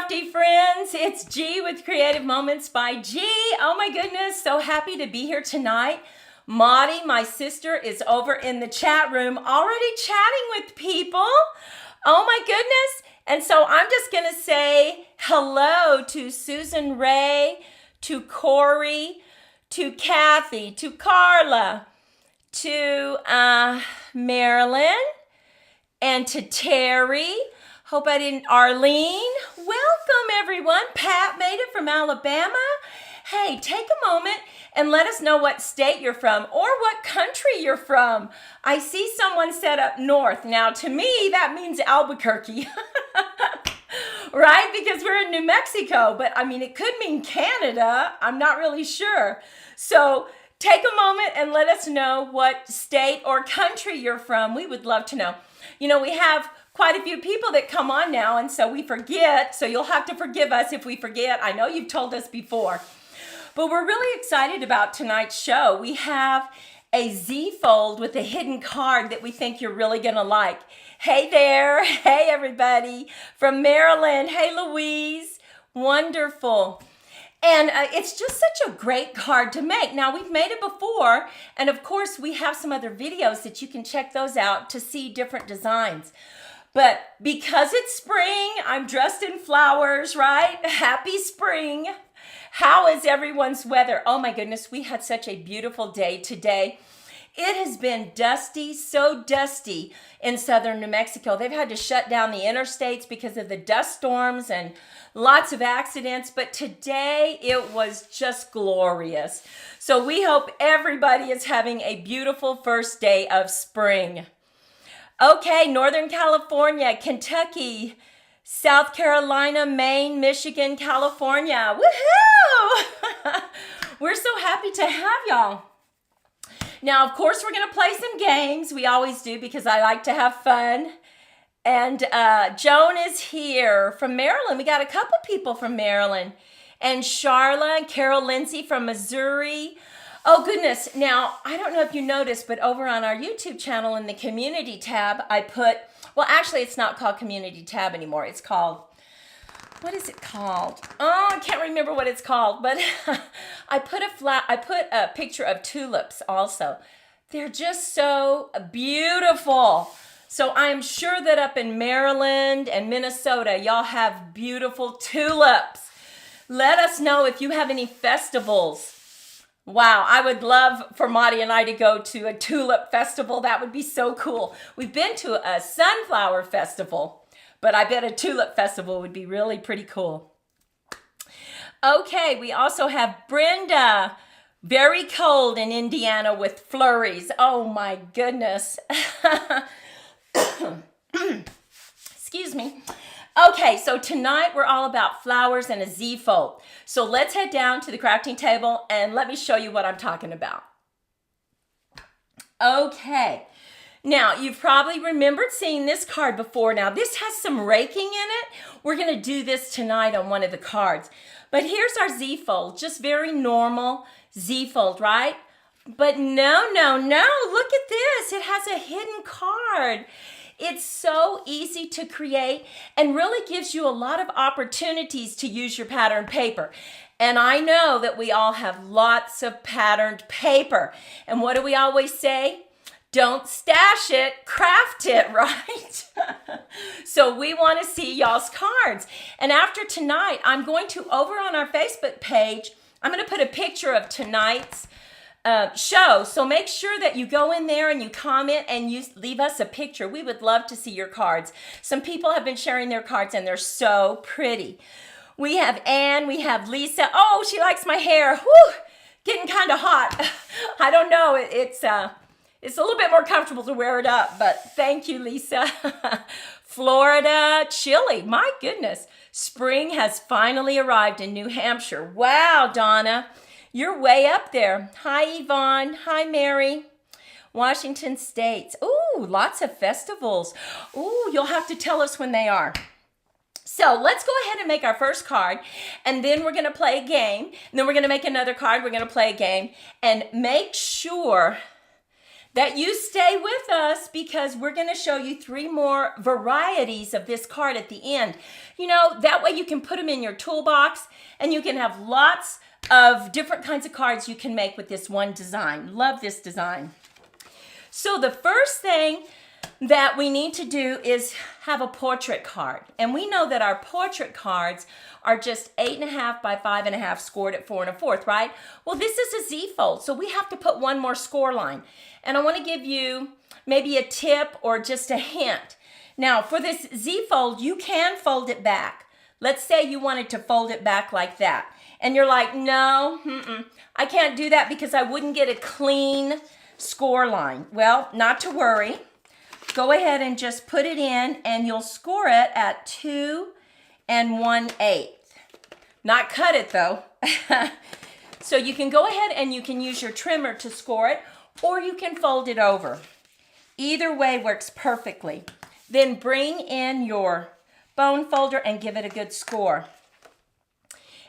crafty friends. It's G with Creative Moments by G. Oh my goodness, so happy to be here tonight. Maudie, my sister, is over in the chat room already chatting with people. Oh my goodness. And so I'm just going to say hello to Susan Ray, to Corey, to Kathy, to Carla, to Marilyn, and to Terry. Hope I didn't. Arlene, welcome everyone. Pat made it from Alabama. Hey, take a moment and let us know what state you're from or what country you're from. I see someone set up north. Now, to me, that means Albuquerque, right? Because we're in New Mexico, but I mean, it could mean Canada. I'm not really sure. So take a moment and let us know what state or country you're from. We would love to know. You know, we have quite a few people that come on now, and so we forget. So you'll have to forgive us if we forget. I know you've told us before. But we're really excited about tonight's show. We have a Z-fold with a hidden card that we think you're really going to like. Hey there. Hey, everybody. From Maryland. Hey, Louise. Wonderful. And it's just such a great card to make. Now, we've made it before, and of course, we have some other videos that you can check those out to see different designs. But because it's spring, I'm dressed in flowers, right? Happy spring. How is everyone's weather? Oh my goodness, we had such a beautiful day today. It has been dusty, so dusty in southern New Mexico. They've had to shut down the interstates because of the dust storms and lots of accidents. But today it was just glorious. So we hope everybody is having a beautiful first day of spring. Okay, Northern California, Kentucky, South Carolina, Maine, Michigan, California. Woohoo! We're so happy to have y'all. Now, of course, we're going to play some games. We always do because I like to have fun. And Joan is here from Maryland. We got a couple people from Maryland. And Charla and Carol Lindsay from Missouri. Oh, goodness. Now, I don't know if you noticed, but over on our YouTube channel in the community tab, I put, well, actually, it's not called community tab anymore. It's called, what is it called? Oh, I can't remember what it's called, but I put a picture of tulips also. They're just so beautiful. So I'm sure that up in Maryland and Minnesota, y'all have beautiful tulips. Let us know if you have any festivals. Wow, I would love for Maudie and I to go to a tulip festival. That would be so cool. We've been to a sunflower festival, but I bet a tulip festival would be really pretty cool. Okay, we also have Brenda. Very cold in Indiana with flurries. Oh my goodness. Excuse me. Okay, so tonight we're all about flowers and a Z-fold. So let's head down to the crafting table and let me show you what I'm talking about. Okay, now you've probably remembered seeing this card before. Now this has some raking in it. We're going to do this tonight on one of the cards. But here's our Z-fold, just very normal Z-fold, right? But no, look at this. It has a hidden card. It's so easy to create and really gives you a lot of opportunities to use your pattern paper. And I know that we all have lots of patterned paper. And what do we always say? Don't stash it, craft it, right? So we want to see y'all's cards. And after tonight, I'm going to, over on our Facebook page, I'm going to put a picture of tonight's show. So make sure that you go in there and you comment and you leave us a picture. We would love to see your cards. Some people have been sharing their cards and they're so pretty. We have Anne, we have Lisa. Oh, she likes my hair. Whew, getting kind of hot. I don't know. It's a little bit more comfortable to wear it up, but thank you, Lisa. Florida, chilly. My goodness. Spring has finally arrived in New Hampshire. Wow, Donna. You're way up there. Hi, Yvonne. Hi, Mary. Washington State. Ooh, lots of festivals. Ooh, you'll have to tell us when they are. So let's go ahead and make our first card, and then we're going to play a game. And then we're going to make another card. We're going to play a game. And make sure that you stay with us because we're going to show you 3 more varieties of this card at the end. You know, that way you can put them in your toolbox and you can have lots of different kinds of cards you can make with this one design. Love this design. So the first thing that we need to do is have a portrait card. And we know that our portrait cards are just 8.5 by 5.5 scored at 4 1/4, right? Well, this is a Z-fold, so we have to put one more score line. And I want to give you maybe a tip or just a hint. Now, for this Z-fold, you can fold it back. Let's say you wanted to fold it back like that. And you're like, no, I can't do that because I wouldn't get a clean score line. Well, not to worry. Go ahead and just put it in and you'll score it at 2 1/8. Not cut it though. So you can go ahead and you can use your trimmer to score it, or you can fold it over. Either way works perfectly. Then bring in your bone folder and give it a good score.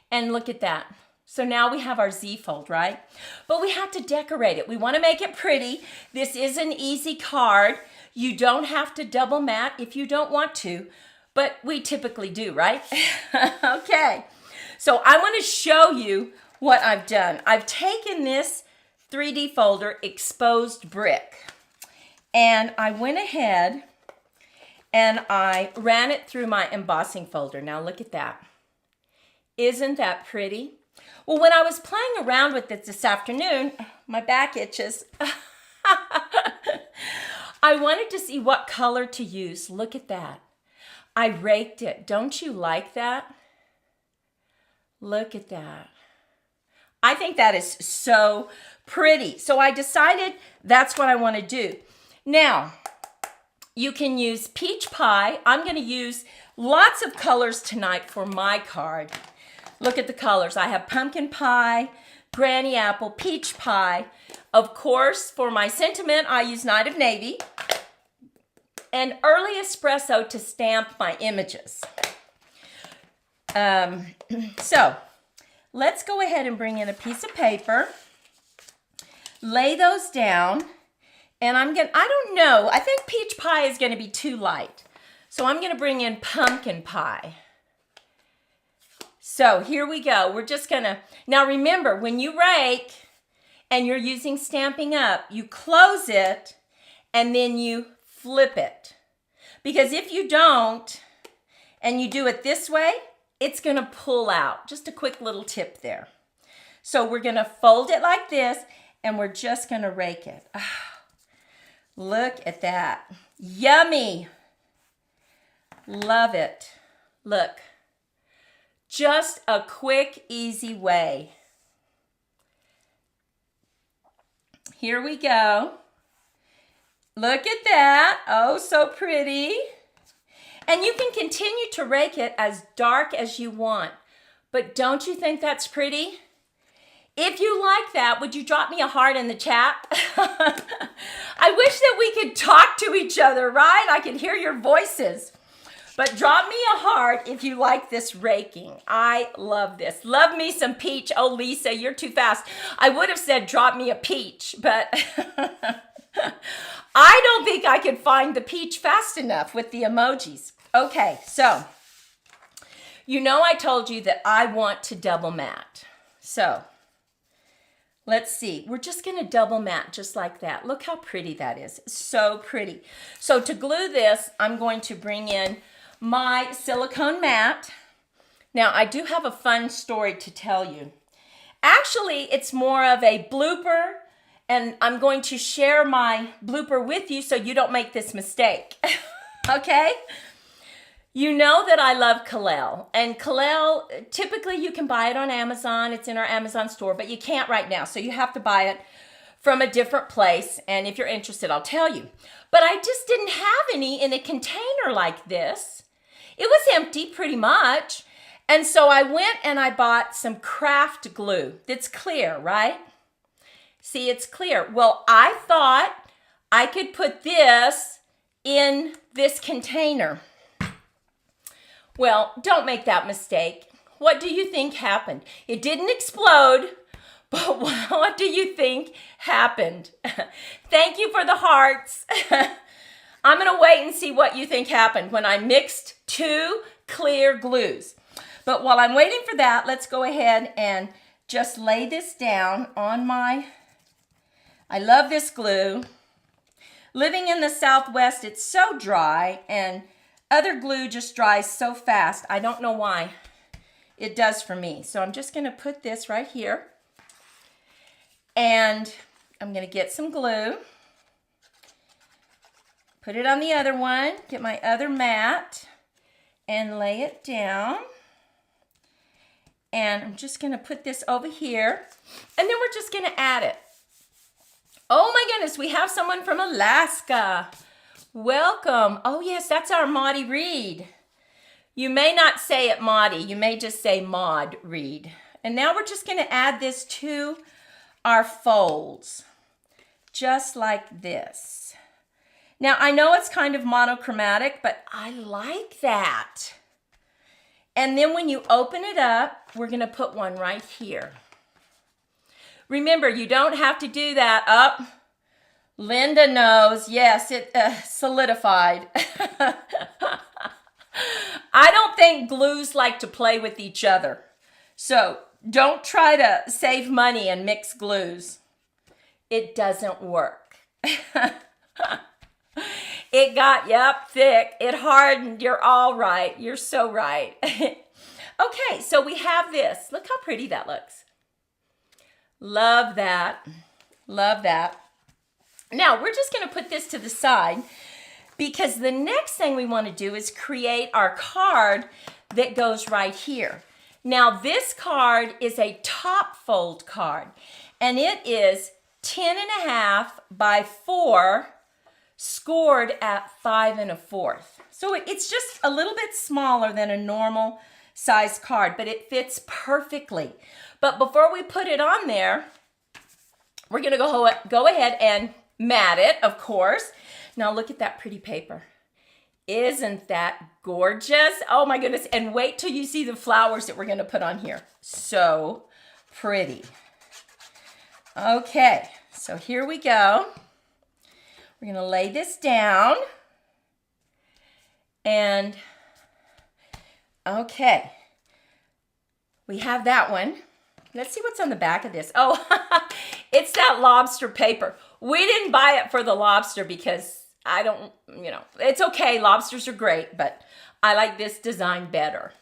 And look at that. So now we have our Z-fold, right? But we have to decorate it. We want to make it pretty. This is an easy card. You don't have to double mat if you don't want to, but we typically do, right? Okay. So I want to show you what I've done. I've taken this 3D folder, exposed brick, and I went ahead and I ran it through my embossing folder. Now look at that. Isn't that pretty? Well, when I was playing around with it this afternoon, my back itches. I wanted to see what color to use. Look at that. I raked it. Don't you like that? Look at that. I think that is so pretty. So I decided that's what I want to do. Now, you can use peach pie. I'm going to use lots of colors tonight for my card. Look at the colors. I have pumpkin pie, granny apple, peach pie. Of course, for my sentiment, I use Night of Navy and early espresso to stamp my images. So let's go ahead and bring in a piece of paper, lay those down, and I don't know, I think peach pie is going to be too light. So I'm going to bring in pumpkin pie. So here we go. We're just going to, now remember, when you rake and you're using Stampin' Up, you close it and then you flip it. Because if you don't, and you do it this way, it's going to pull out. Just a quick little tip there. So we're going to fold it like this, and we're just going to rake it. Look at that. Yummy. Love it. Look. Just a quick, easy way. Here we go. Look at that. Oh, so pretty. And you can continue to rake it as dark as you want. But don't you think that's pretty? If you like that, would you drop me a heart in the chat? I wish that we could talk to each other, right? I could hear your voices. But drop me a heart if you like this raking. I love this. Love me some peach. Oh, Lisa, you're too fast. I would have said drop me a peach, but I don't think I could find the peach fast enough with the emojis. Okay, so you know I told you that I want to double mat. So let's see. We're just going to double mat just like that. Look how pretty that is. So pretty. So to glue this, I'm going to bring in my silicone mat. Now, I do have a fun story to tell you. Actually, it's more of a blooper, and I'm going to share my blooper with you so you don't make this mistake. Okay? You know that I love Kalel, and Kalel, typically you can buy it on Amazon. It's in our Amazon store, but you can't right now, so you have to buy it from a different place, and if you're interested, I'll tell you. But I just didn't have any in a container like this. It was empty pretty much, and so I went and I bought some craft glue that's clear, right? See, it's clear. Well, I thought I could put this in this container. Well, don't make that mistake. What do you think happened? It didn't explode, But what do you think happened? Thank you for the hearts. I'm going to wait and see what you think happened when I mixed 2 clear glues. But while I'm waiting for that, let's go ahead and just lay this down on my, I love this glue. Living in the Southwest, it's so dry, and other glue just dries so fast. I don't know why. It does for me. So I'm just going to put this right here. And I'm going to get some glue. Put it on the other one. Get my other mat and lay it down. And I'm just going to put this over here. And then we're just going to add it. Oh my goodness, we have someone from Alaska. Welcome. Oh yes, that's our Maudie Reed. You may not say it Maudie, you may just say Maud Reed. And now we're just going to add this to our folds, just like this. Now I know it's kind of monochromatic, but I like that. And then when you open it up, we're going to put one right here. Remember, you don't have to do that up. Linda knows. Yes, it solidified. I don't think glues like to play with each other. So don't try to save money and mix glues. It doesn't work. It got, yep, thick. It hardened. You're all right. You're so right. Okay, so we have this. Look how pretty that looks. Love that. Love that. Now, we're just going to put this to the side because the next thing we want to do is create our card that goes right here. Now, this card is a top fold card, and it is 10.5 by 4 scored at 5 1/4. So it's just a little bit smaller than a normal size card, but it fits perfectly. But before we put it on there, we're going to go ahead and mat it, of course. Now look at that pretty paper. Isn't that gorgeous? Oh my goodness. And wait till you see the flowers that we're going to put on here. So pretty. Okay, so here we go. We're going to lay this down. And okay, we have that one. Let's see what's on the back of this. Oh, it's that lobster paper. We didn't buy it for the lobster because I don't, it's okay. Lobsters are great, but I like this design better.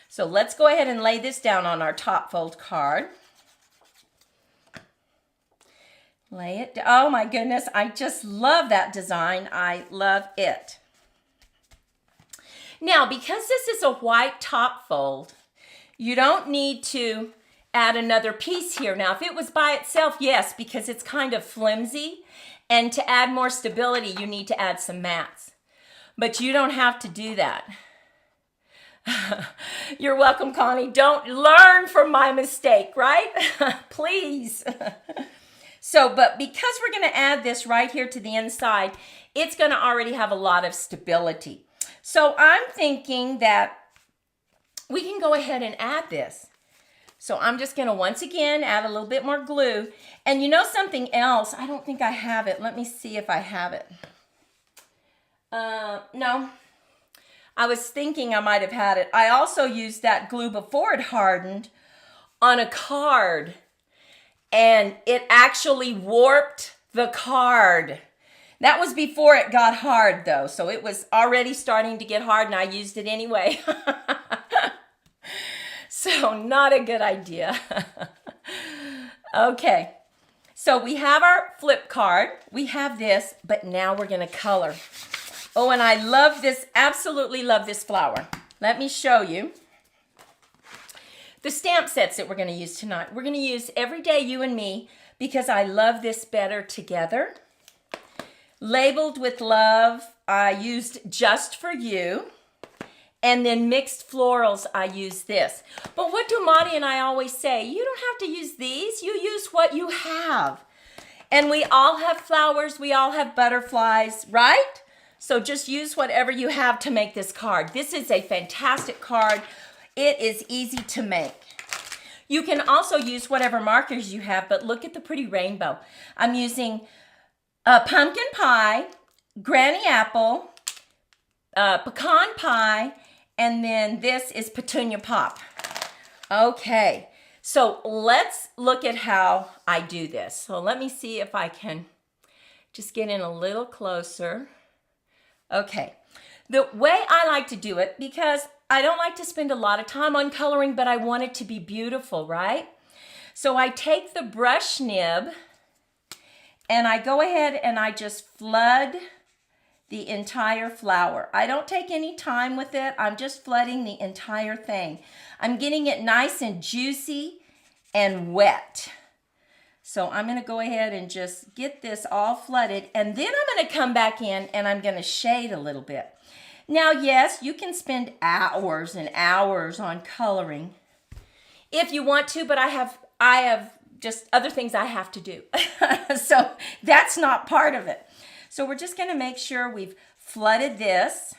So let's go ahead and lay this down on our top fold card. Lay it down. Oh my goodness, I just love that design. I love it. Now, because this is a white top fold, you don't need to add another piece here. Now, if it was by itself, yes, because it's kind of flimsy, and to add more stability, you need to add some mats. But you don't have to do that. You're welcome, Connie. Don't learn from my mistake, right? Please. So, but because we're going to add this right here to the inside, it's going to already have a lot of stability. So I'm thinking that we can go ahead and add this. So I'm just going to once again add a little bit more glue. And you know something else? I don't think I have it. Let me see if I have it. No. I was thinking I might have had it. I also used that glue before it hardened on a card. And it actually warped the card. That was before it got hard though. So it was already starting to get hard and I used it anyway. So not a good idea. Okay, so we have our flip card. We have this, but now we're going to color. Oh, and I love this, absolutely love this flower. Let me show you. The stamp sets that we're going to use tonight. We're going to use Everyday You and Me because I love this better together. Labeled with Love, I used Just For You. And then mixed florals, I use this. But what do Maudie and I always say? You don't have to use these. You use what you have. And we all have flowers. We all have butterflies, right? So just use whatever you have to make this card. This is a fantastic card. It is easy to make. You can also use whatever markers you have, but look at the pretty rainbow. I'm using pumpkin pie, granny apple, pecan pie, and then this is petunia pop. Okay, so let's look at how I do this. So let me see if I can just get in a little closer. Okay, the way I like to do it, because I don't like to spend a lot of time on coloring, but I want it to be beautiful, right? So I take the brush nib and I go ahead and I just flood the entire flower. I don't take any time with it. I'm just flooding the entire thing. I'm getting it nice and juicy and wet. So I'm going to go ahead and just get this all flooded, and then I'm going to come back in and I'm going to shade a little bit. Now, yes, you can spend hours and hours on coloring if you want to, but I have just other things I have to do. So that's not part of it. So we're just going to make sure we've flooded this,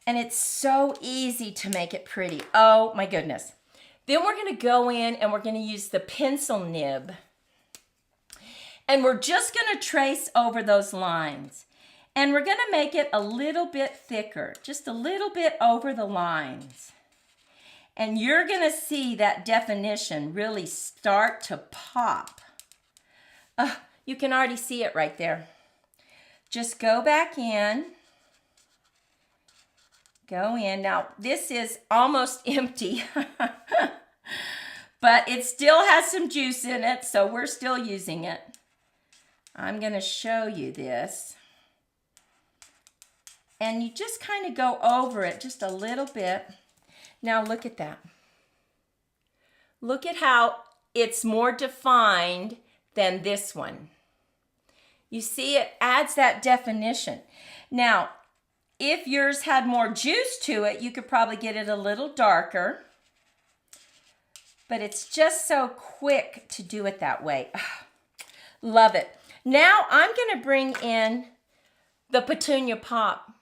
and it's so easy to make it pretty. Oh my goodness. Then we're going to go in and we're going to use the pencil nib, and we're just going to trace over those lines. And we're going to make it a little bit thicker, just a little bit over the lines. And you're going to see that definition really start to pop. You can already see it right there. Just go back in. Go in. Now, this is almost empty, but it still has some juice in it, so we're still using it. I'm going to show you this. And you just kind of go over it just a little bit. Now look at that. Look at how it's more defined than this one. You see, it adds that definition. Now, if yours had more juice to it, you could probably get it a little darker. But it's just so quick to do it that way. Love it. Now I'm going to bring in the petunia pop.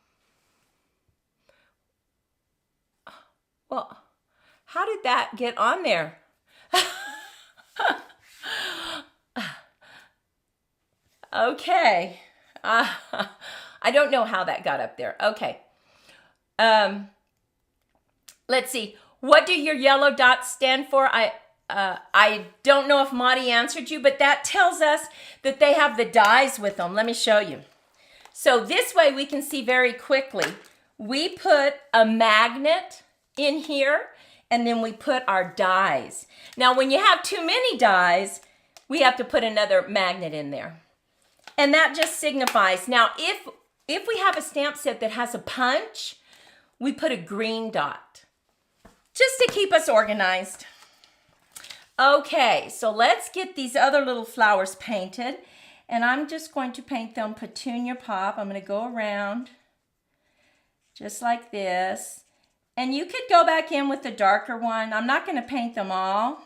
Well, how did that get on there? Okay. I don't know how that got up there. Okay. Let's see. What do your yellow dots stand for? I don't know if Maudie answered you, but that tells us that they have the dies with them. Let me show you. So this way we can see very quickly. We put a magnet in here, and then we put our dies. Now, when you have too many dies, we have to put another magnet in there. And that just signifies. Now, if we have a stamp set that has a punch, we put a green dot, just to keep us organized. Okay, so let's get these other little flowers painted. And I'm just going to paint them petunia pop. I'm going to go around just like this. And you could go back in with the darker one. I'm not going to paint them all,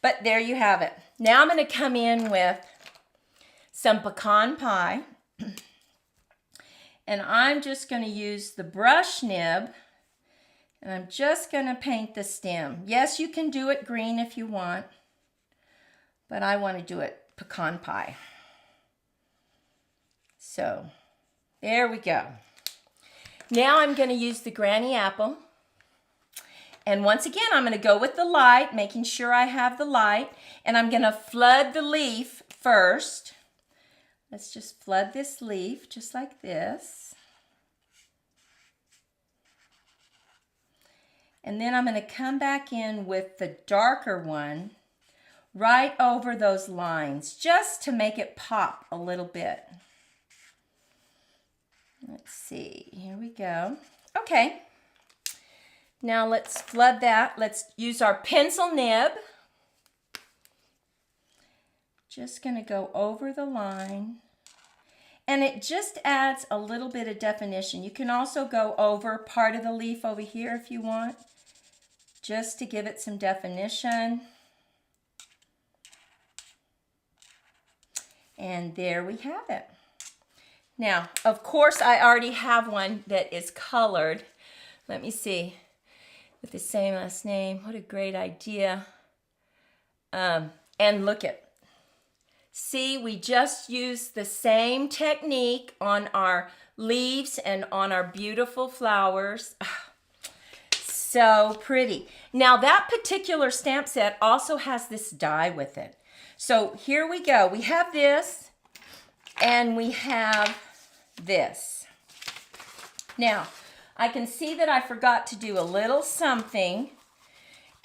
but there you have it. Now I'm going to come in with some pecan pie, and I'm just going to use the brush nib, and I'm just going to paint the stem. Yes, you can do it green if you want, but I want to do it pecan pie. So there we go. Now I'm going to use the granny apple. And once again, I'm going to go with the light, making sure I have the light. And I'm going to flood the leaf first. Let's just flood this leaf just like this. And then I'm going to come back in with the darker one right over those lines, just to make it pop a little bit. Let's see, here we go. Okay, now let's flood that. Let's use our pencil nib. Just going to go over the line. And it just adds a little bit of definition. You can also go over part of the leaf over here if you want, just to give it some definition. And there we have it. Now, of course, I already have one that is colored. Let me see. with the same last name. What a great idea. And look at, see, we just used the same technique on our leaves and on our beautiful flowers. So pretty. Now that particular stamp set also has this die with it. So here we go. We have this and we have this. Now, I can see that I forgot to do a little something.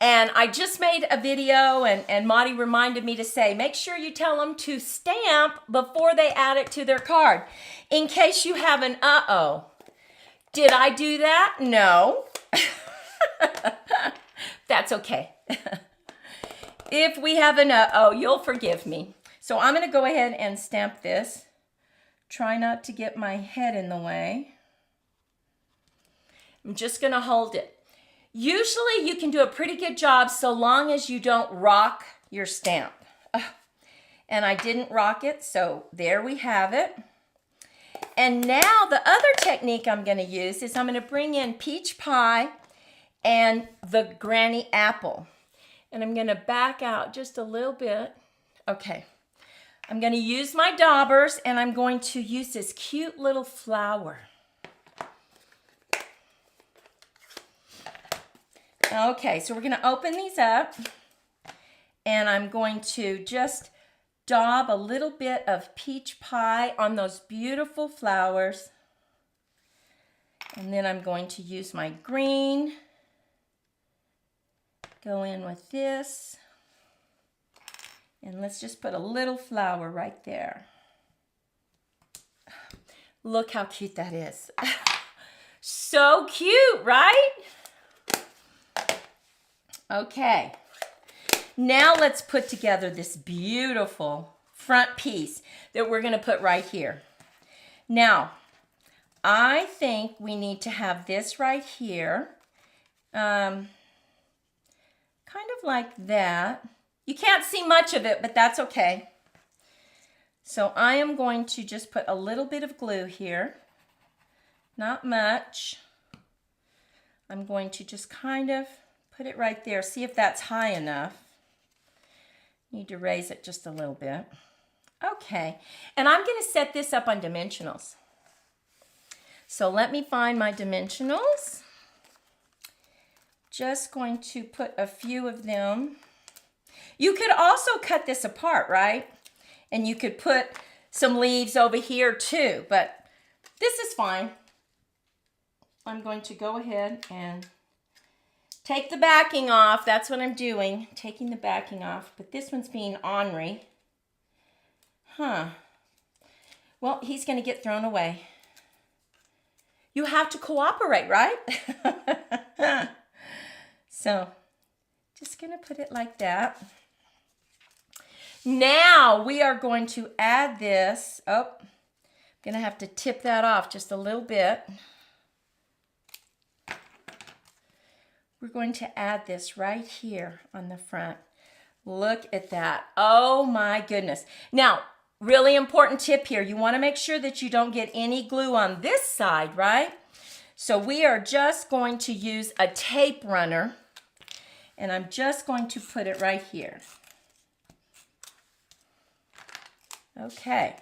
And I just made a video and Monty reminded me to say, make sure you tell them to stamp before they add it to their card. In case you have an uh-oh. Did I do that? No. That's okay. If we have an uh-oh, you'll forgive me. So I'm going to go ahead and stamp this. Try not to get my head in the way. I'm just going to hold it. Usually you can do a pretty good job so long as you don't rock your stamp. And I didn't rock it, so there we have it. And now the other technique I'm going to use is I'm going to bring in peach pie and the granny apple. And I'm going to back out just a little bit. Okay. I'm going to use my daubers and I'm going to use this cute little flower. Okay, so we're going to open these up and I'm going to just daub a little bit of peach pie on those beautiful flowers. And then I'm going to use my green, go in with this, and let's just put a little flower right there. Look how cute that is. So cute, right? Okay, now let's put together this beautiful front piece that we're going to put right here. Now, I think we need to have this right here, kind of like that. You can't see much of it, but that's okay. So I am going to just put a little bit of glue here, not much. I'm going to just kind of put it right there. See if that's high enough. Need to raise it just a little bit. Okay, and I'm going to set this up on dimensionals. So let me find my dimensionals. Just going to put a few of them. You could also cut this apart, right? And you could put some leaves over here too, but this is fine. I'm going to go ahead and take the backing off. That's what I'm doing, taking the backing off. But this one's being ornery. Well, he's going to get thrown away. You have to cooperate, right? So, just going to put it like that. Now, we are going to add this. Oh, I'm going to have to tip that off just a little bit. We're going to add this right here on the front. Look at that. Oh my goodness. Now, really important tip here. You want to make sure that you don't get any glue on this side, right? So we are just going to use a tape runner and I'm just going to put it right here. Okay.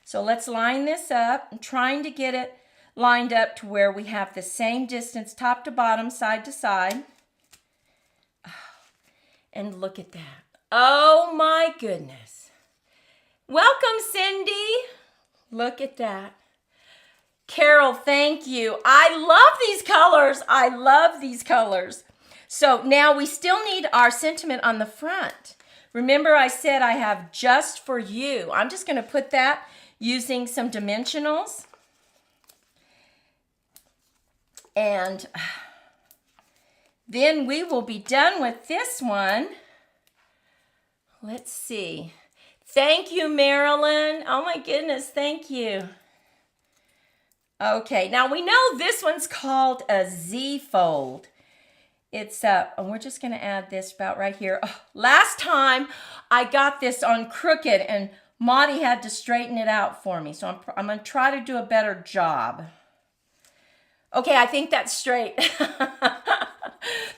So let's line this up. I'm trying to get it lined up to where we have the same distance top to bottom, side to side. Oh, and look at that. Oh my goodness. Welcome, Cindy. Look at that. Carol, thank you. I love these colors. I love these colors. So now we still need our sentiment on the front. Remember I said I have just for you. I'm just going to put that using some dimensionals. And then we will be done with this one. Let's see. Thank you, Marilyn. Oh my goodness, thank you. Okay, now we know this one's called a Z-fold. It's and we're just going to add this about right here. Oh, last time I got this on crooked and Maudie had to straighten it out for me. So I'm going to try to do a better job. Okay, I think that's straight.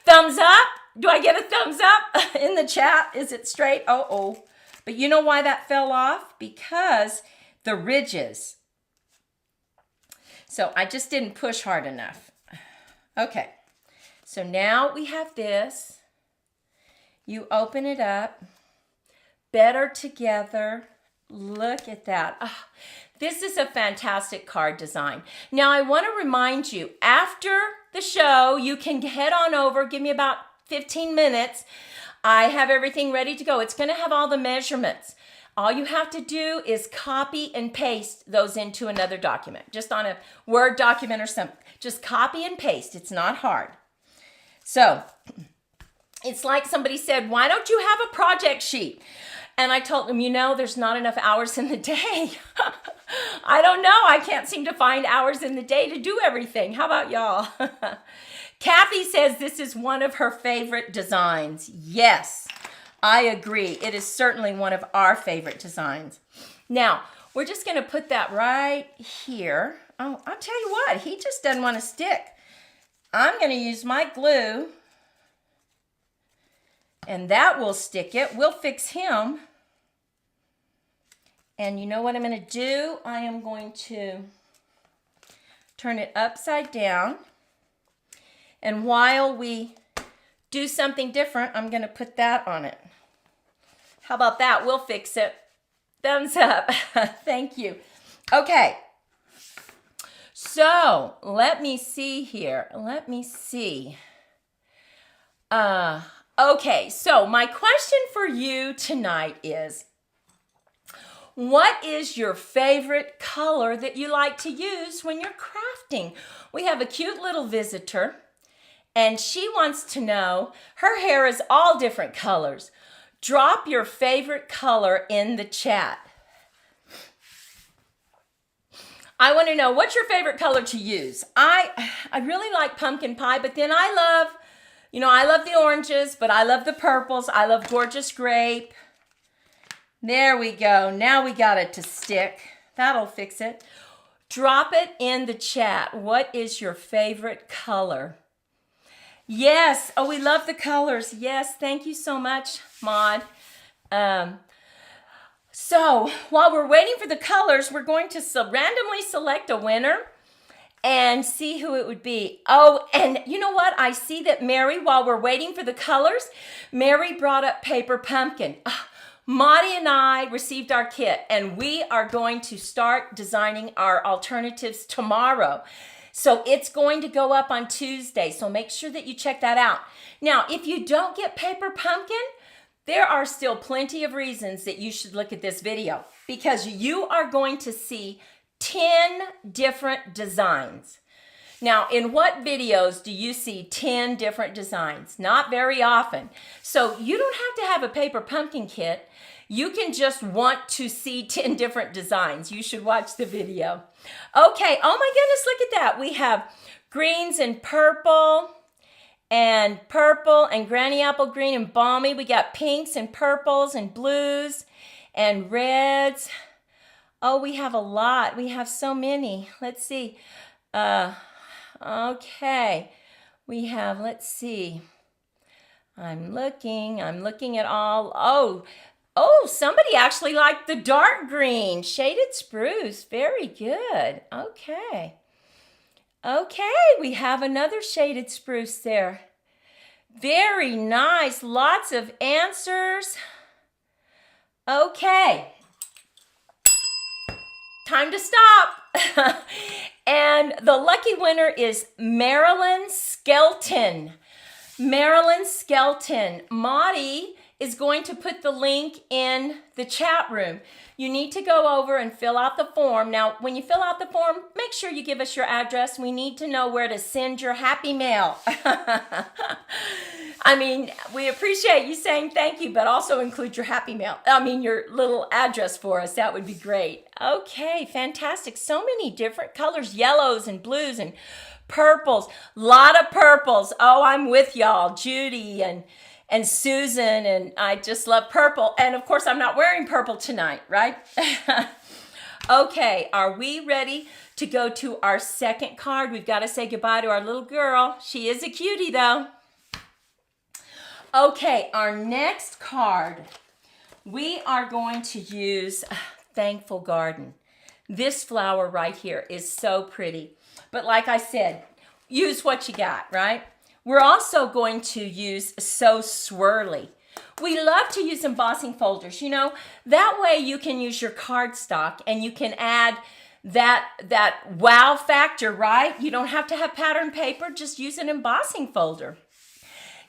Thumbs up? Do I get a thumbs up in the chat? Is it straight? Oh. But you know why that fell off? Because the ridges. So I just didn't push hard enough. Okay. So now we have this. You open it up. Better together. Look at that. Oh, this is a fantastic card design. Now I want to remind you, after the show, you can head on over, give me about 15 minutes. I have everything ready to go. It's going to have all the measurements. All you have to do is copy and paste those into another document, just on a Word document or something. Just copy and paste. It's not hard. So it's like somebody said, why don't you have a project sheet? And I told them, there's not enough hours in the day. I don't know. I can't seem to find hours in the day to do everything. How about y'all? Kathy says this is one of her favorite designs. Yes, I agree. It is certainly one of our favorite designs. Now, we're just going to put that right here. Oh, I'll tell you what, he just doesn't want to stick. I'm going to use my glue, and that will stick it. We'll fix him. And you know what I'm going to do? I am going to turn it upside down. And while we do something different, I'm going to put that on it. How about that? We'll fix it. Thumbs up. Thank you. Okay. So let me see here. Let me see. Okay, so my question for you tonight is, what is your favorite color that you like to use when you're crafting? We have a cute little visitor, and she wants to know, her hair is all different colors. Drop your favorite color in the chat. I want to know, what's your favorite color to use? I really like pumpkin pie, but then I love the oranges, but I love the purples. I love gorgeous grape. There we go. Now we got it to stick. That'll fix it. Drop it in the chat. What is your favorite color? Yes. Oh, we love the colors. Yes. Thank you so much, Maud. So while we're waiting for the colors, we're going to randomly select a winner and see who it would be. Oh, and you know what? I see that Mary, while we're waiting for the colors, Mary brought up paper pumpkin. Maudie and I received our kit, and we are going to start designing our alternatives tomorrow. So it's going to go up on Tuesday, so make sure that you check that out. Now, if you don't get paper pumpkin, there are still plenty of reasons that you should look at this video, because you are going to see 10 different designs. Now, in what videos do you see 10 different designs? Not very often. So you don't have to have a paper pumpkin kit. You can just want to see 10 different designs. You should watch the video. Okay, oh my goodness, look at that. We have greens and purple and granny apple green and balmy. We got pinks and purples and blues and reds. Oh, we have a lot. We have so many. Let's see. Okay. We have, let's see. I'm looking at all. Oh, somebody actually liked the dark green, shaded spruce. Very good. Okay, we have another shaded spruce there. Very nice. Lots of answers. Okay. Time to stop. And the lucky winner is Marilyn Skelton. Marilyn Skelton. Maudie is going to put the link in the chat room. You need to go over and fill out the form. Now, when you fill out the form, make sure you give us your address. We need to know where to send your happy mail. I mean, we appreciate you saying thank you, but also include your happy mail. Your little address for us. That would be great. Okay, fantastic. So many different colors, yellows and blues and purples. Lot of purples. Oh, I'm with y'all. Judy and Susan, and I just love purple. And of course, I'm not wearing purple tonight, right? Okay, are we ready to go to our second card? We've got to say goodbye to our little girl. She is a cutie, though. Okay, our next card, we are going to use Thankful Garden. This flower right here is so pretty. But like I said, use what you got, right? We're also going to use So Swirly. We love to use embossing folders, you know. That way you can use your cardstock and you can add that wow factor, right? You don't have to have pattern paper, just use an embossing folder.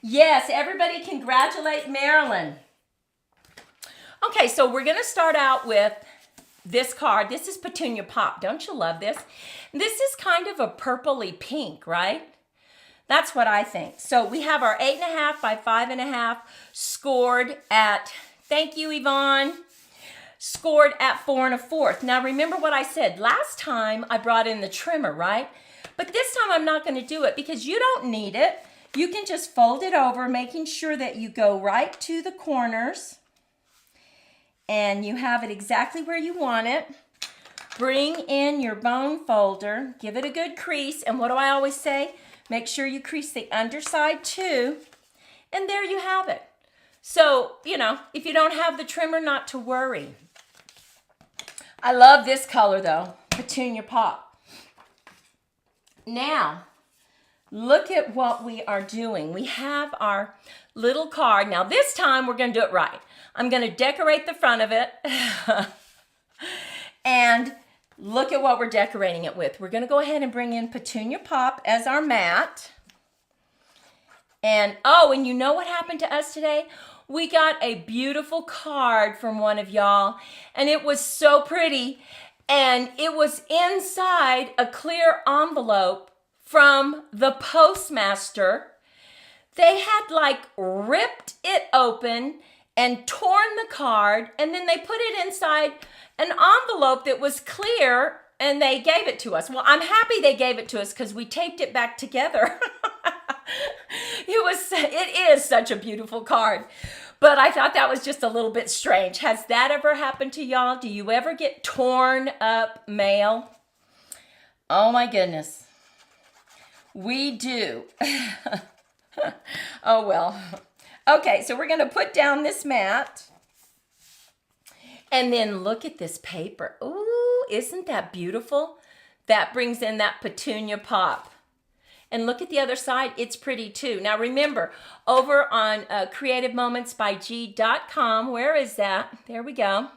Yes, everybody congratulate Marilyn. Okay, so we're going to start out with this card. This is Petunia Pop. Don't you love this? This is kind of a purpley pink, right? That's what I think. So we have our 8.5 by 5.5 scored at, thank you, Yvonne, scored at 4 1/4. Now remember what I said. Last time I brought in the trimmer, right? But this time I'm not going to do it because you don't need it. You can just fold it over, making sure that you go right to the corners and you have it exactly where you want it. Bring in your bone folder, give it a good crease, and what do I always say? Make sure you crease the underside too, and there you have it. So, you know, if you don't have the trimmer, not to worry. I love this color though, Petunia Pop. Now, look at what we are doing. We have our little card. Now this time we're going to do it right. I'm going to decorate the front of it. And look at what we're decorating it with. We're going to go ahead and bring in Petunia Pop as our mat. And oh, and you know what happened to us today? We got a beautiful card from one of y'all, and it was so pretty. And it was inside a clear envelope from the postmaster. They had like ripped it open and torn the card, and then they put it inside an envelope that was clear, and they gave it to us. Well, I'm happy they gave it to us because we taped it back together. It is such a beautiful card. But I thought that was just a little bit strange. Has that ever happened to y'all? Do you ever get torn up mail? Oh my goodness. We do. Oh well. Okay, so we're going to put down this mat. And then look at this paper. Ooh, isn't that beautiful? That brings in that Petunia Pop. And look at the other side. It's pretty too. Now remember, over on creativemomentsbyg.com, where is that? There we go.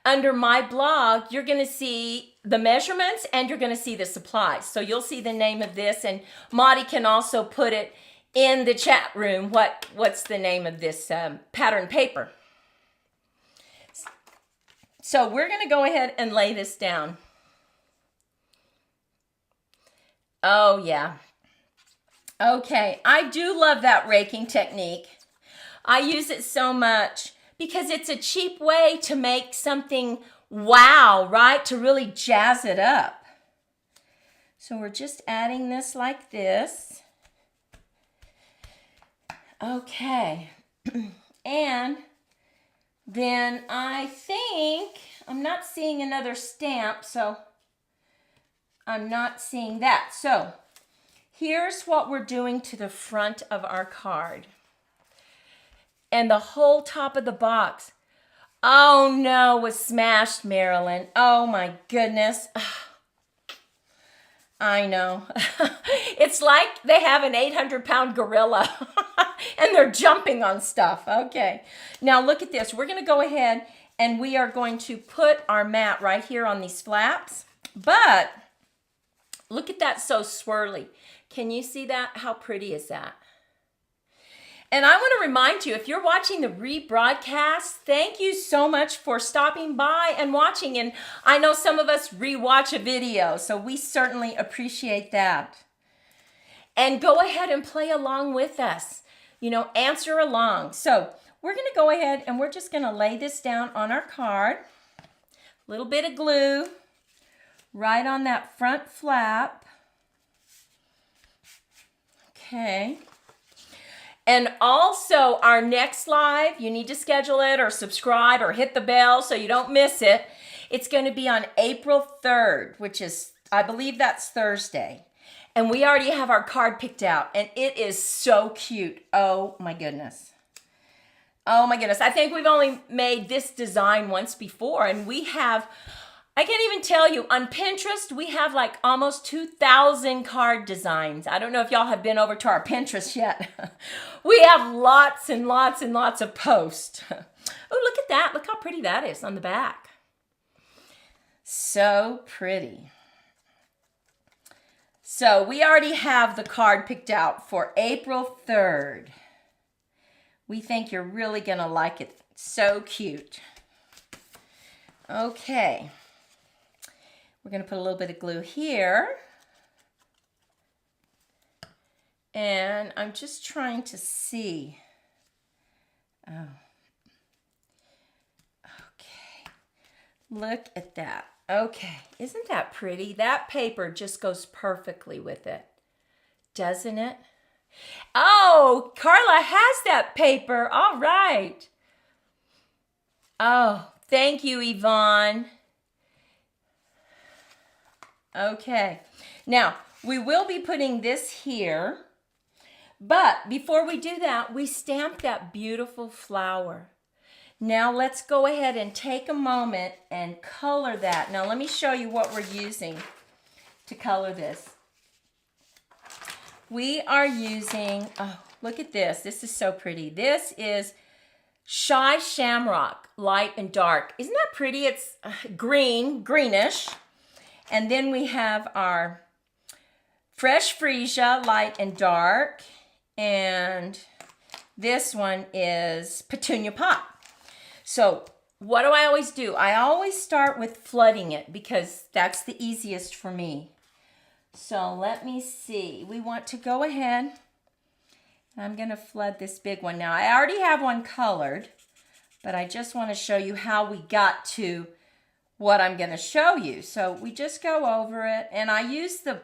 Under my blog, you're going to see the measurements and you're going to see the supplies. So you'll see the name of this, and Maudie can also put it in the chat room. What's the name of this pattern paper? So we're going to go ahead and lay this down. Oh, yeah. Okay, I do love that raking technique. I use it so much because it's a cheap way to make something wow, right? To really jazz it up. So we're just adding this like this. Okay. And then I think I'm not seeing another stamp, so I'm not seeing that. So here's what we're doing to the front of our card. And the whole top of the box, oh no, was smashed, Marilyn. Oh my goodness. I know. It's like they have an 800-pound gorilla and they're jumping on stuff. Okay. Now look at this. We're going to go ahead and we are going to put our mat right here on these flaps. But look at that, so swirly. Can you see that? How pretty is that? And I want to remind you, if you're watching the rebroadcast, thank you so much for stopping by and watching. And I know some of us rewatch a video, so we certainly appreciate that. And go ahead and play along with us. You know, answer along. So we're going to go ahead and we're just going to lay this down on our card. A little bit of glue right on that front flap. Okay. And also our next live, you need to schedule it or subscribe or hit the bell so you don't miss it. It's going to be on April 3rd, which is, I believe that's Thursday. And we already have our card picked out, and it is so cute. Oh my goodness. Oh my goodness. I think we've only made this design once before, and we have, I can't even tell you, on Pinterest, we have like almost 2,000 card designs. I don't know if y'all have been over to our Pinterest yet. We have lots and lots and lots of posts. Oh, look at that. Look how pretty that is on the back. So pretty. So we already have the card picked out for April 3rd. We think you're really going to like it. So cute. Okay. We're going to put a little bit of glue here. And I'm just trying to see. Oh. Okay. Look at that. Okay. Isn't that pretty? That paper just goes perfectly with it. Doesn't it? Oh, Carla has that paper. All right. Oh, thank you, Yvonne. Okay. Now, we will be putting this here, but before we do that, we stamp that beautiful flower. Now, let's go ahead and take a moment and color that. Now, let me show you what we're using to color this. We are using, oh, look at this. This is so pretty. This is Shy Shamrock, light and dark. Isn't that pretty? It's greenish. And then we have our Fresh Freesia, light and dark. And this one is Petunia Pop. So what do I always do? I always start with flooding it because that's the easiest for me. So let me see. We want to go ahead. I'm going to flood this big one. Now, I already have one colored, but I just want to show you how we got to what I'm going to show you. So we just go over it, and I use the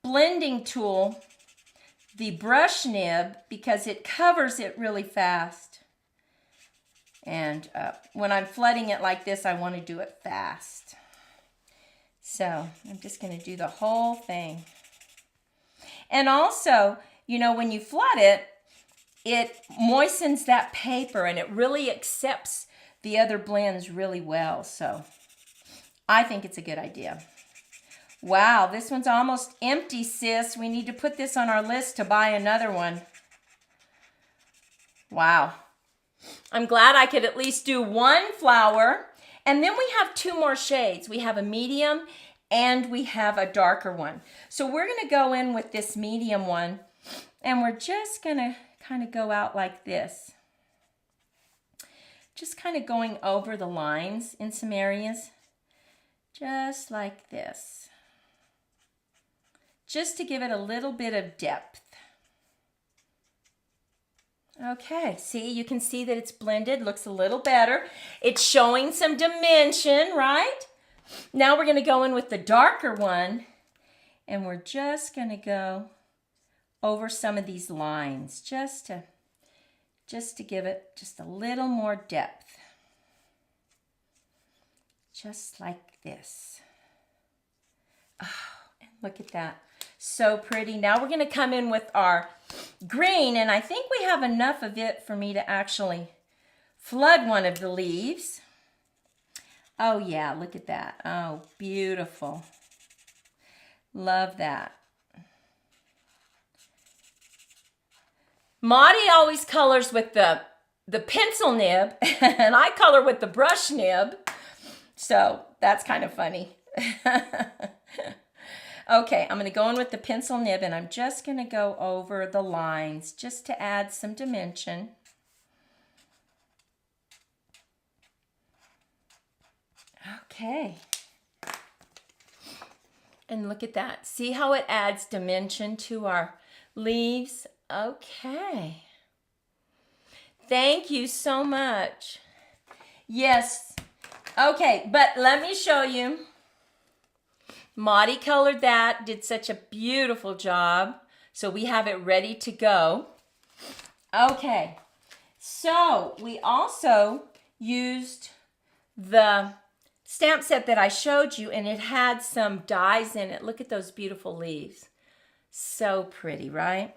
blending tool, the brush nib, because it covers it really fast. And when I'm flooding it like this, I want to do it fast. So I'm just going to do the whole thing. And also, you know, when you flood it, it moistens that paper and it really accepts the other blends really well. So I think it's a good idea. Wow, this one's almost empty, sis. We need to put this on our list to buy another one. Wow. I'm glad I could at least do one flower. And then we have two more shades. We have a medium and we have a darker one. So we're going to go in with this medium one, and we're just going to kind of go out like this. Just kind of going over the lines in some areas. Just like this. Just to give it a little bit of depth. Okay, see, you can see that it's blended, looks a little better. It's showing some dimension, right? Now we're going to go in with the darker one, and we're just going to go over some of these lines just to give it just a little more depth. Just like this. Oh, and look at that. So pretty. Now we're going to come in with our green, and I think we have enough of it for me to actually flood one of the leaves. Oh yeah, look at that. Oh, beautiful. Love that. Maudie always colors with the pencil nib, and I color with the brush nib. So that's kind of funny. Okay, I'm going to go in with the pencil nib, and I'm just going to go over the lines just to add some dimension. Okay. And look at that. See how it adds dimension to our leaves? Okay. Thank you so much. Yes. Okay, but let me show you. Maudie colored that, did such a beautiful job. So we have it ready to go. Okay, so we also used the stamp set that I showed you, and it had some dies in it. Look at those beautiful leaves. So pretty, right?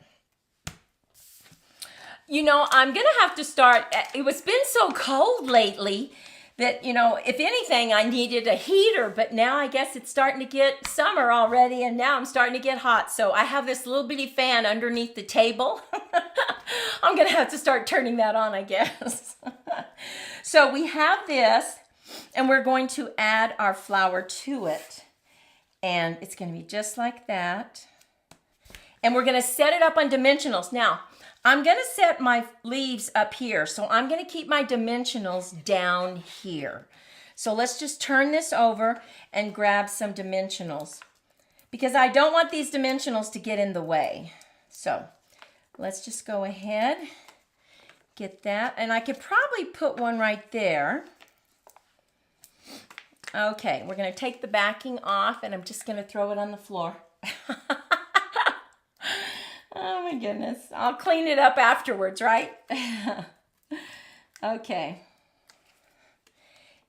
You know, I'm going to have to start. It's been so cold lately that, you know, if anything, I needed a heater, but now I guess it's starting to get summer already, and now I'm starting to get hot. So I have this little bitty fan underneath the table. I'm going to have to start turning that on, I guess. So we have this, and we're going to add our flower to it. And it's going to be just like that. And we're going to set it up on dimensionals. Now, I'm going to set my leaves up here. So I'm going to keep my dimensionals down here. So let's just turn this over and grab some dimensionals, because I don't want these dimensionals to get in the way. So let's just go ahead, get that. And I could probably put one right there. Okay, we're going to take the backing off, and I'm just going to throw it on the floor. Oh my goodness. I'll clean it up afterwards, right? Okay.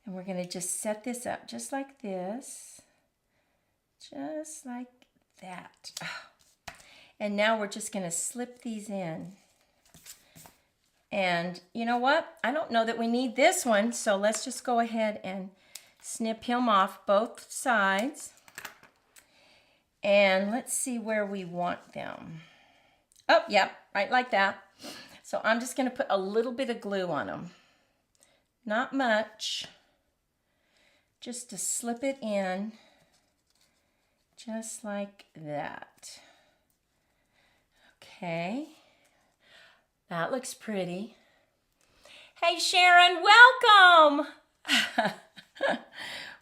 And we're going to just set this up just like this. Just like that. And now we're just going to slip these in. And you know what? I don't know that we need this one, so let's just go ahead and snip him off both sides. And let's see where we want them. Oh, yep, right like that. So I'm just going to put a little bit of glue on them. Not much. Just to slip it in. Just like that. Okay. That looks pretty. Hey, Sharon, welcome.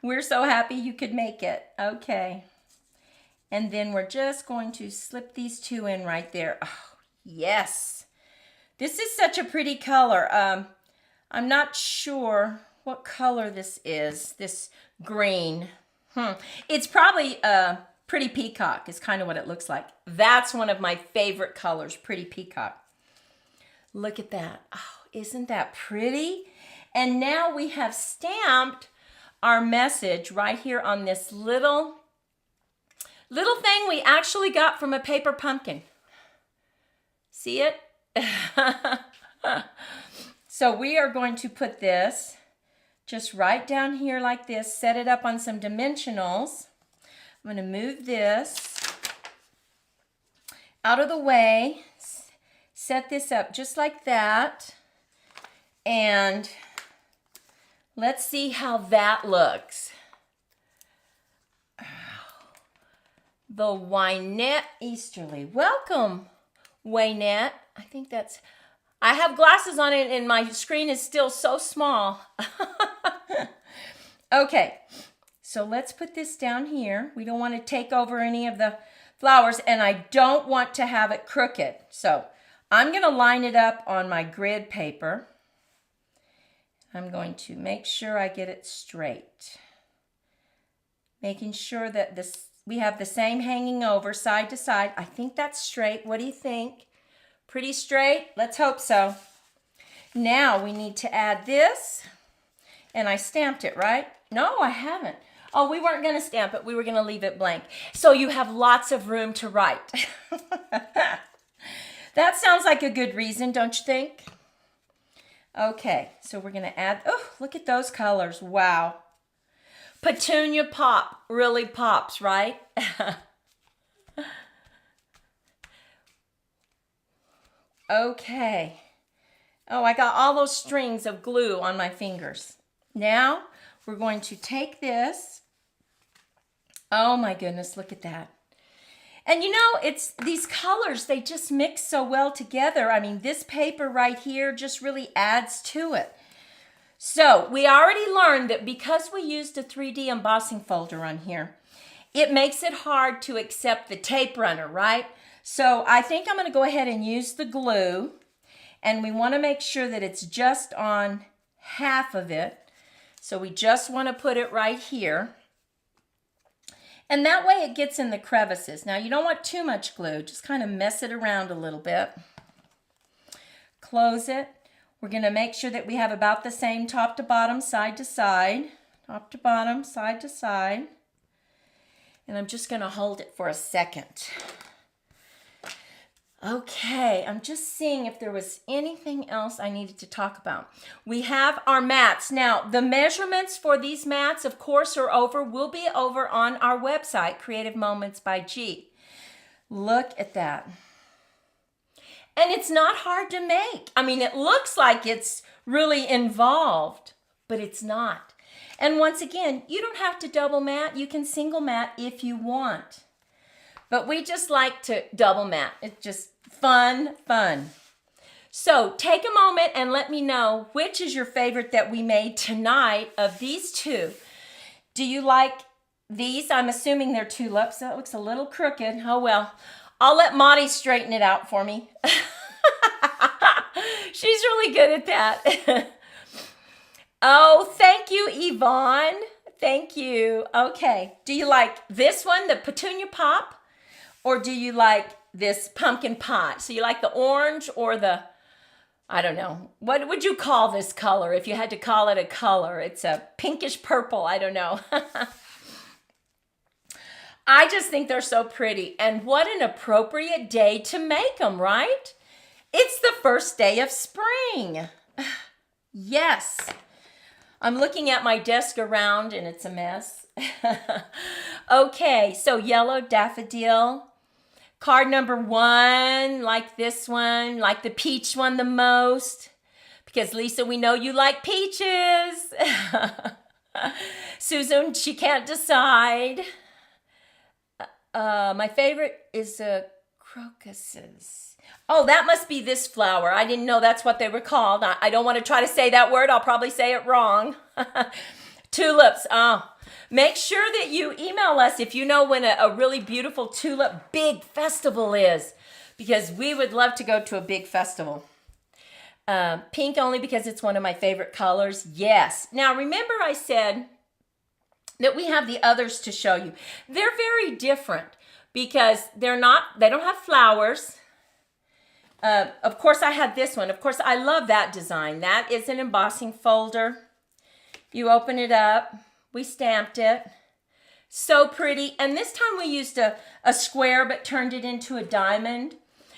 We're so happy you could make it. Okay. And then we're just going to slip these two in right there. Oh, yes. This is such a pretty color. I'm not sure what color this is, this green. It's probably Pretty Peacock is kind of what it looks like. That's one of my favorite colors, Pretty Peacock. Look at that. Oh, isn't that pretty? And now we have stamped our message right here on this little thing we actually got from a paper pumpkin. See it? So we are going to put this just right down here like this, set it up on some dimensionals. I'm going to move this out of the way, set this up just like that, and let's see how that looks. The Wynette Easterly. Welcome, Wynette. I think that's, I have glasses on it and my screen is still so small. Okay, so let's put this down here. We don't want to take over any of the flowers, and I don't want to have it crooked. So I'm going to line it up on my grid paper. I'm going to make sure I get it straight. Making sure that we have the same hanging over side to side. I think that's straight. What do you think? Pretty straight? Let's hope so. Now we need to add this. And I stamped it, right? No, I haven't. Oh, we weren't going to stamp it. We were going to leave it blank. So you have lots of room to write. That sounds like a good reason, don't you think? Okay, so we're going to add, oh, look at those colors. Wow. Petunia pop really pops, right? Okay. Oh, I got all those strings of glue on my fingers. Now we're going to take this. Oh my goodness, look at that. And you know, it's these colors, they just mix so well together. I mean, this paper right here just really adds to it. So we already learned that because we used a 3D embossing folder on here, it makes it hard to accept the tape runner, right? So I think I'm going to go ahead and use the glue, and we want to make sure that it's just on half of it. So we just want to put it right here. And that way it gets in the crevices. Now you don't want too much glue, just kind of mess it around a little bit. Close it. We're going to make sure that we have about the same top to bottom, side to side. Top to bottom, side to side. And I'm just going to hold it for a second. Okay, I'm just seeing if there was anything else I needed to talk about. We have our mats. Now, the measurements for these mats, of course, will be over on our website, Creative Moments by G. Look at that. And it's not hard to make. I mean, it looks like it's really involved, but it's not. And once again, you don't have to double mat. You can single mat if you want. But we just like to double mat. It's just fun. So take a moment and let me know which is your favorite that we made tonight of these two. Do you like these? I'm assuming they're tulips. That looks a little crooked. Oh well. I'll let Monty straighten it out for me. She's really good at that. Oh, thank you, Yvonne. Thank you. Okay. Do you like this one, the petunia pop? Or do you like this pumpkin pot? So you like the orange or the, I don't know. What would you call this color if you had to call it a color? It's a pinkish purple. I don't know. I just think they're so pretty. And what an appropriate day to make them, right? It's the first day of spring. Yes. I'm looking at my desk around and it's a mess. Okay, so yellow daffodil. Card number 1, like this one, like the peach one the most. Because Lisa, we know you like peaches. Susan, she can't decide. My favorite is the crocuses. Oh, that must be this flower. I didn't know that's what they were called. I don't want to try to say that word. I'll probably say it wrong. Tulips. Oh, make sure that you email us if you know when a really beautiful tulip big festival is, because we would love to go to a big festival. Pink only because it's one of my favorite colors. Yes. Now, remember I said that we have the others to show you. They're very different because they don't have flowers. Of course, I had this one. Of course, I love that design. That is an embossing folder. You open it up. We stamped it. So pretty. And this time we used a square but turned it into a diamond.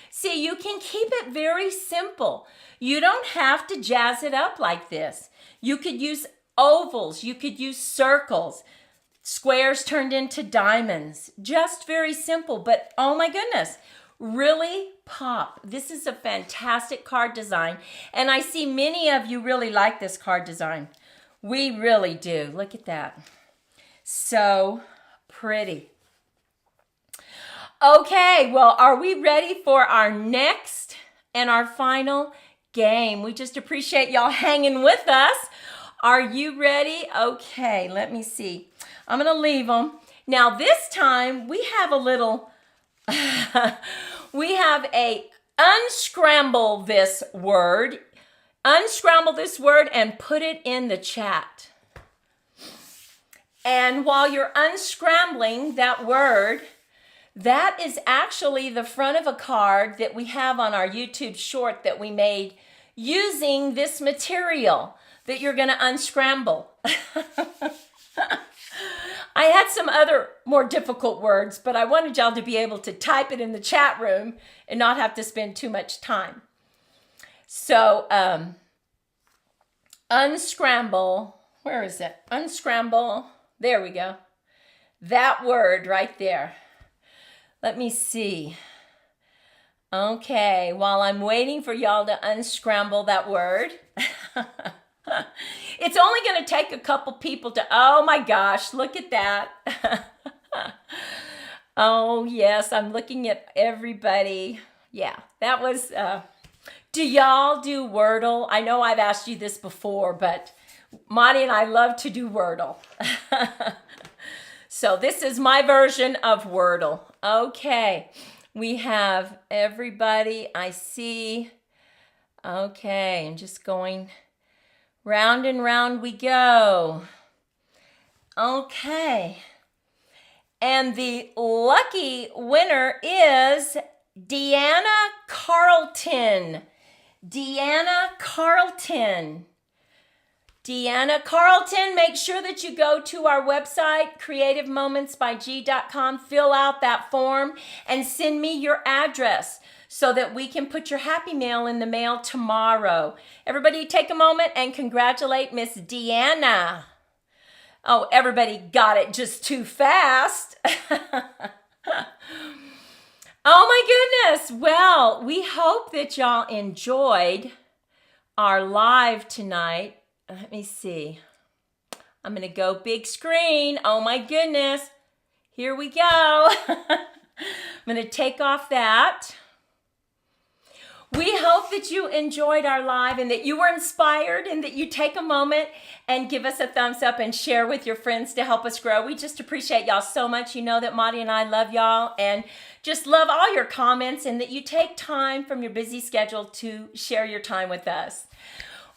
See, you can keep it very simple. You don't have to jazz it up like this. You could use ovals. You could use circles. Squares turned into diamonds. Just very simple. But oh my goodness, really pop. This is a fantastic card design. And I see many of you really like this card design. We really do. Look at that. So pretty. Okay, well, are we ready for our next and our final game? We just appreciate y'all hanging with us. Are you ready? Okay, let me see. I'm going to leave them. Now, this time, we have a little, we have a unscramble this word. Unscramble this word and put it in the chat. And while you're unscrambling that word, that is actually the front of a card that we have on our YouTube short that we made using this material that you're going to unscramble. I had some other more difficult words, but I wanted y'all to be able to type it in the chat room and not have to spend too much time. So, unscramble. Where is it? Unscramble. There we go. That word right there. Let me see. Okay, while I'm waiting for y'all to unscramble that word. It's only going to take a couple people to, oh my gosh, look at that. Oh yes, I'm looking at everybody. Yeah, that was, do y'all do Wordle? I know I've asked you this before, but Monty and I love to do Wordle. So this is my version of Wordle. Okay, we have everybody I see. Okay, I'm just going round and round we go. Okay. And the lucky winner is Deanna Carlton. Deanna Carlton. Deanna Carlton, make sure that you go to our website, creativemomentsbyg.com, fill out that form, and send me your address so that we can put your happy mail in the mail tomorrow. Everybody take a moment and congratulate Miss Deanna. Oh, everybody got it just too fast. Oh my goodness. Well, we hope that y'all enjoyed our live tonight. Let me see. I'm going to go big screen. Oh my goodness. Here we go. I'm going to take off that. We hope that you enjoyed our live and that you were inspired and that you take a moment and give us a thumbs up and share with your friends to help us grow. We just appreciate y'all so much. You know that Marty and I love y'all and just love all your comments and that you take time from your busy schedule to share your time with us.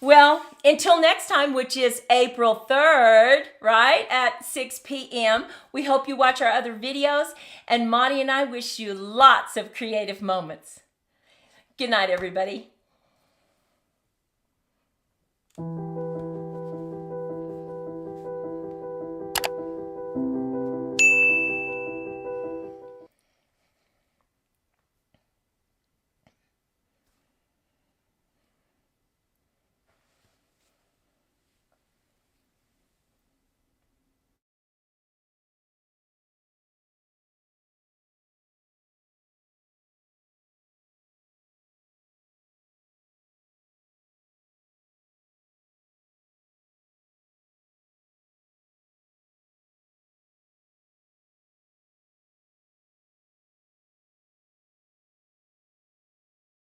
Well, until next time, which is April 3rd, right, at 6 p.m., we hope you watch our other videos, and Marty and I wish you lots of creative moments. Good night, everybody.